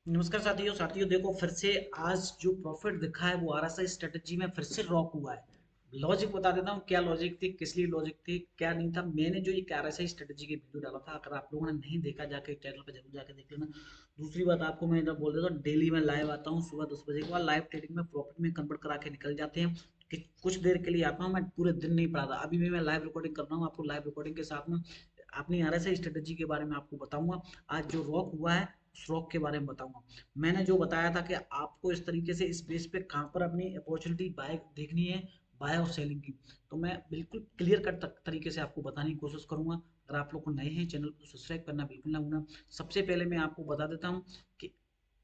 नमस्कार साथियों देखो फिर से आज जो प्रॉफिट दिखा है वो आरएसआई स्ट्रेटजी में फिर से रॉक हुआ है। लॉजिक बता देता हूँ क्या लॉजिक थी, किस लिए लॉजिक थी, क्या नहीं था। मैंने जो ये आरएसआई स्ट्रेटजी की वीडियो डाला था, अगर आप लोगों ने नहीं देखा जाके चैनल पर जरूर जाके देख लेना। दूसरी बात आपको मैं इधर बोल देता हूँ, डेली मैं लाइव आता हूँ सुबह 10 बजे के बाद। लाइव ट्रेडिंग में प्रॉफिट में कन्वर्ट करा के निकल जाते हैं कि कुछ देर के लिए आता हूँ, मैं पूरे दिन नहीं पढ़ाता। अभी भी मैं लाइव रिकॉर्डिंग कर रहा हूँ, आपको लाइव रिकॉर्डिंग के साथ में अपनी आरएसआई स्ट्रेटजी के बारे में आपको बताऊंगा। आज जो रॉक हुआ है उस रॉक के बारे में बताऊंगा। मैंने जो बताया था कि आपको इस तरीके से इस बेस पे कहाँ पर अपनी अपॉर्चुनिटी बाय देखनी है, बाय और सेलिंग की, तो मैं बिल्कुल क्लियर कट तरीके से आपको बताने की कोशिश करूंगा। अगर आप लोग को नए हैं, चैनल को सब्सक्राइब करना बिल्कुल ना भूलना। सबसे पहले मैं आपको बता देता हूँ कि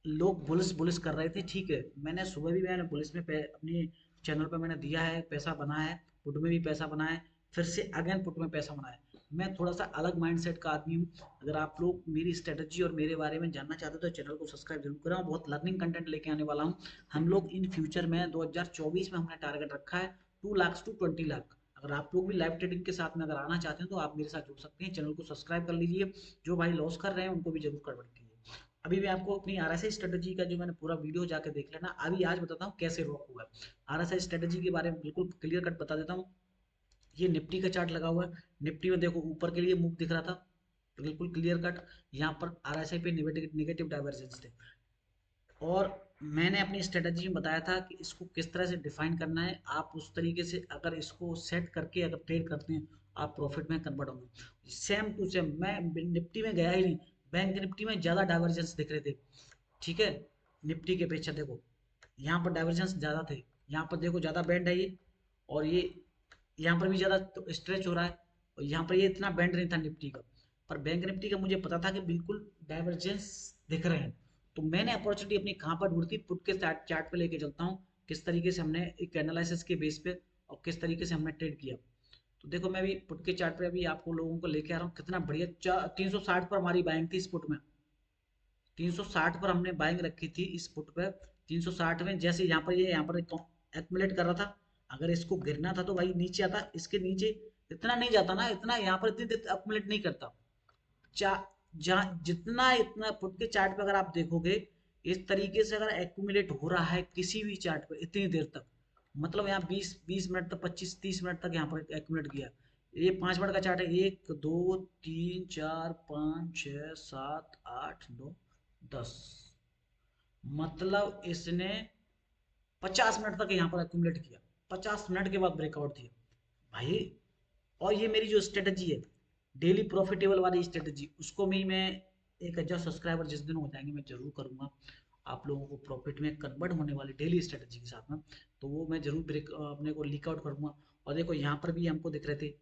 लोग बुलिस बुलिस कर रहे थे, ठीक है। मैंने सुबह भी मैंने बुलिस में अपनी चैनल पर मैंने दिया है, पैसा बना है। पुट में भी पैसा बना है, फिर से अगेन पुट में पैसा बना है। मैं थोड़ा सा अलग माइंडसेट का आदमी हूँ। अगर आप लोग मेरी स्ट्रेटजी और मेरे बारे में जानना चाहते हो तो चैनल को सब्सक्राइब जरूर करें। बहुत लर्निंग कंटेंट लेके आने वाला हूँ। हम लोग इन फ्यूचर में 2024 में हमने टारगेट रखा है 2 लाख टू 20 लाख। अगर आप लोग भी लाइव ट्रेडिंग के साथ में अगर आना चाहते हैं तो आप मेरे साथ जुड़ सकते हैं। चैनल को सब्सक्राइब कर लीजिए। जो भाई लॉस कर रहे हैं उनको भी जरूर कन्वर्ट कीजिए। अभी मैं आपको अपनी आरएसआई स्ट्रेटजी का जो मैंने पूरा वीडियो जाके देख लेना। अभी आज बताता हूँ कैसे रॉक हुआ है। आरएसआई स्ट्रेटजी के बारे में बिल्कुल क्लियर कट बता देता हूँ। ये निफ्टी का चार्ट लगा हुआ है। निफ्टी में देखो ऊपर के लिए मुख दिख रहा था, तो बिल्कुल क्लियर कट यहाँ पर आरएसआई पे नेगेटिव नेगेटिव डाइवर्जेंस थे। और मैंने अपनी स्ट्रेटजी में बताया था कि इसको किस तरह से डिफाइन करना है। आप उस तरीके से अगर इसको सेट करके अगर ट्रेड करते हैं, आप प्रॉफिट में कन्वर्ट होंगे। सेम टू सेम मैं निफ्टी में गया ही नहीं, बैंक निफ्टी में ज़्यादा डाइवर्जेंस दिख रहे थे, ठीक है। निफ्टी के अपेक्षा देखो यहाँ पर डाइवर्जेंस ज़्यादा थे। यहाँ पर देखो ज़्यादा बैंड है ये, और ये यहाँ पर भी ज़्यादा स्ट्रेच हो रहा है। और यहाँ पर ये इतना बैंड नहीं था निफ्टी का। पर बैंक निफ्टी का मुझे पता था कि बिल्कुल डाइवर्जेंस दिख रहे हैं। तो मैंने अपॉर्चुनिटी अपनी कहाँ पर ढूंढती, पुट के चार्ट पे लेके चलता हूँ। किस तरीके से हमने एक एनालिसिस के बेस पे और किस तरीके से हमने ट्रेड किया। तो देखो मैं भी पुट के चार्ट पे अभी आपको लोगों को लेके आ रहा हूँ। कितना बढ़िया 360 पर हमारी बाइंग थी इस पुट में। 360 पर हमने बाइंग रखी थी इस पुट पे। 360 में जैसे यहाँ पर ये यहाँ पर एक्मुलेट कर रहा था। अगर इसको गिरना था तो भाई नीचे आता, इसके नीचे इतना नहीं जाता ना, इतना यहाँ पर इतनी एक्मुलेट नहीं करता। चा जहाँ जितना इतना फुट के चार्ट पे अगर आप देखोगे, इस तरीके से अगर एक्यूमुलेट हो रहा है किसी भी चार्ट पे इतनी देर तक, मतलब यहाँ 20 20 मिनट तक, 25 30 मिनट तक यहाँ पर एक्यूमुलेट किया। ये 5 मिनट का चार्ट है, 1 2 3 4 5 6 7 8 9 10, मतलब इसने 50 मिनट तक यहाँ पर एक्यूमुलेट किया। 50 मिनट के बाद ब्रेकआउट दिया भाई। और ये मेरी जो स्ट्रेटजी है, डेली प्रॉफिटेबल वाली स्ट्रेटजी, उसको भी मैं 1,000 सब्सक्राइबर जिस दिन हो जाएंगे मैं जरूर करूंगा आप लोगों को प्रॉफिट में कन्वर्ट होने वाली डेली स्ट्रेटजी के साथ में। तो वो मैं जरूर ब्रेक अपने को लीक आउट करूंगा। और देखो यहाँ पर भी हमको दिख रहे थे।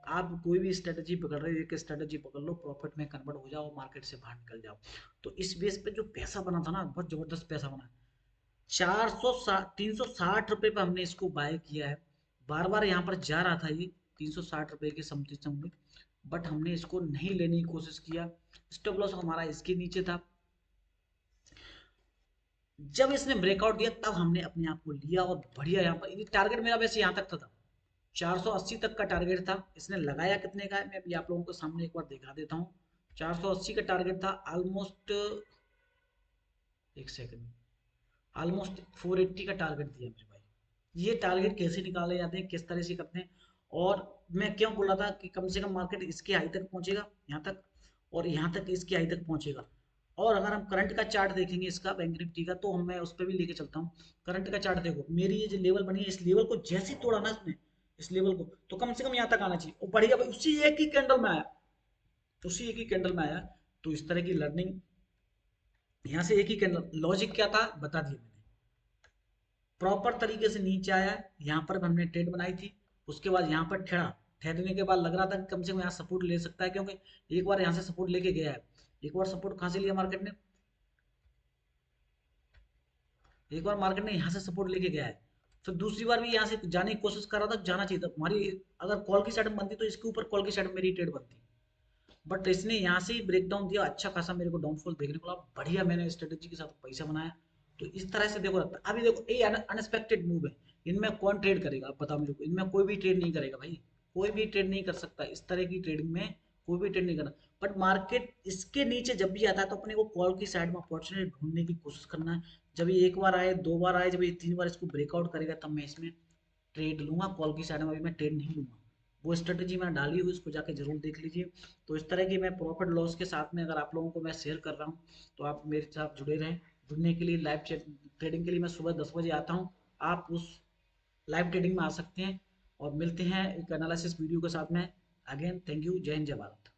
आप कोई भी स्ट्रेटजी पकड़ रहे हो, एक स्ट्रेटजी पकड़ लो, प्रॉफिट में कन्वर्ट हो जाओ, मार्केट से बाहर निकल जाओ। तो इस बेस पे जो पैसा बना था ना, बहुत जबरदस्त पैसा बना। 360 रुपये पे हमने इसको बाय किया है। बार बार यहाँ पर जा रहा था ये 360 रुपये के समथिंग समथिंग, बट हमने इसको नहीं लेने की कोशिश किया। स्टॉप लॉस हमारा इसके नीचे था। जब इसने ब्रेकआउट दिया तब हमने अपने आप को लिया और बढ़िया यहाँ पर टारगेट मेरा वैसे यहाँ तक था। 480 तक का टारगेट था। इसने लगाया कितने का है मैं अभी आप लोगों को सामने एक बार दिखा देता हूँ। 480 का टारगेट था ऑलमोस्ट। एक सेकंड, ऑलमोस्ट 480 का टारगेट दिया मेरे भाई। ये टारगेट कैसे निकाले जाते हैं, किस तरह से करते हैं। और मैं क्यों बोल रहा था कि कम से कम मार्केट इसके हाई तक पहुंचेगा, यहाँ तक, और यहाँ तक इसके हाई तक पहुंचेगा। और अगर हम करंट का चार्ट देखेंगे इसका बैंक निफ्टी का, तो हम मैं उस पर भी लेके चलता हूँ। करंट का चार्ट देखो, मेरी ये जो लेवल बनी है, इस लेवल को जैसे ही तोड़ा ना इसने, इस लेवल को, तो कम से कम यहाँ तक आना चाहिए और बढ़िया भाई उसी एक ही कैंडल में आया, उसी एक ही कैंडल में आया। तो इस तरह की लर्निंग, यहाँ से एक ही कैंडल, लॉजिक क्या था बता दिया मैंने। प्रॉपर तरीके से नीचे आया, यहाँ पर हमने ट्रेड बनाई थी। उसके बाद यहाँ पर ठहरा, ठहरने के बाद लग रहा था कि कम से कम यहाँ सपोर्ट ले सकता है, क्योंकि एक बार यहाँ से सपोर्ट लेके गया है। एक बार सपोर्ट कहाँ से लिया मार्केट ने, एक बार मार्केट ने यहाँ से सपोर्ट लेके गया है। फिर दूसरी बार भी यहाँ से जाने की कोशिश कर रहा था, जाना चाहिए था हमारी। अगर कॉल की साइड में बनती तो इसके ऊपर कॉल की साइड में मेरी ट्रेड बनती, बट इसने यहाँ से ही ब्रेक डाउन दिया। अच्छा खासा मेरे को डाउनफॉल देखने को मिला, बढ़िया मैंने स्ट्रेटेजी के साथ पैसा बनाया। तो इस तरह से देखो रखता है। अभी देखो ये अनएक्सपेक्टेड मूव है, इनमें कौन ट्रेड करेगा आप बताओ मेरे को। इनमें कोई भी ट्रेड नहीं करेगा भाई, कोई भी ट्रेड नहीं कर सकता। इस तरह की ट्रेडिंग में कोई भी ट्रेड नहीं करना। बट मार्केट इसके नीचे जब भी आता है तो अपने को कॉल की साइड में अपॉर्चुनिटी ढूंढने की कोशिश करना है। जब ये एक बार आए, दो बार आए, जब ये तीन बार इसको ब्रेकआउट करेगा तब मैं इसमें ट्रेड लूंगा। कॉल की साइड में अभी मैं ट्रेड नहीं लूंगा। वो स्ट्रेटेजी मैंने डाली हुई, उसको जाके जरूर देख लीजिए। तो इस तरह की मैं प्रॉफिट लॉस के साथ में अगर आप लोगों को मैं शेयर कर रहा हूँ, तो आप मेरे साथ जुड़े रहें। जुड़ने के लिए लाइव ट्रेडिंग के लिए मैं सुबह 10 बजे आता हूँ। आप उस लाइव ट्रेडिंग में आ सकते हैं। और मिलते हैं एक एनालिसिस वीडियो के साथ में। Again thank you. जय हिंद, जय भारत।